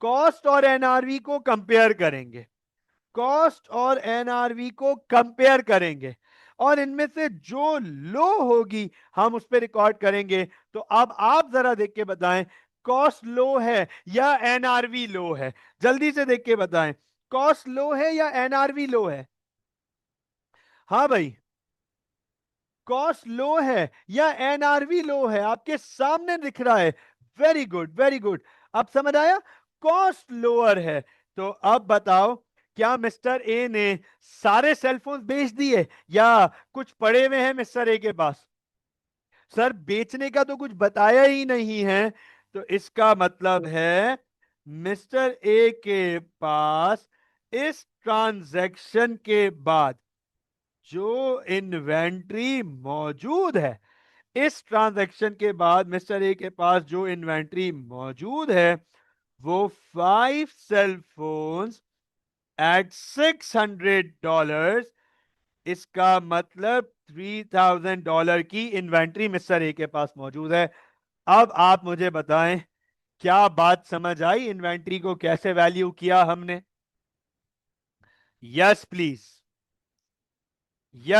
A: कॉस्ट और एनआरवी को कंपेयर करेंगे, कॉस्ट और एनआरवी को कंपेयर करेंगे, और इनमें से जो लो होगी हम उस पर रिकॉर्ड करेंगे। तो अब आप जरा देख के बताएं, कॉस्ट लो है या एनआरवी लो है। जल्दी से देख के बताएं, कॉस्ट लो है या एनआरवी लो है। हाँ भाई, कॉस्ट लो है या एनआरवी लो है, आपके सामने दिख रहा है। Very good, very good. अब समझ आया, कॉस्ट लोअर है। तो अब बताओ, क्या मिस्टर ए ने सारे सेलफोन बेच दिए या कुछ पड़े हुए हैं मिस्टर ए के पास। सर बेचने का तो कुछ बताया ही नहीं है, तो इसका मतलब है मिस्टर ए के पास इस ट्रांजैक्शन के बाद जो इन्वेंट्री मौजूद है, इस ट्रांजैक्शन के बाद मिस्टर ए के पास जो इन्वेंट्री मौजूद है, वो 5 सेल फोन्स एट $600। इसका मतलब $3000 की इन्वेंट्री मिस्टर ए के पास मौजूद है। अब आप मुझे बताएं, क्या बात समझ आई, इन्वेंट्री को कैसे वैल्यू किया हमने। Yes please, yes.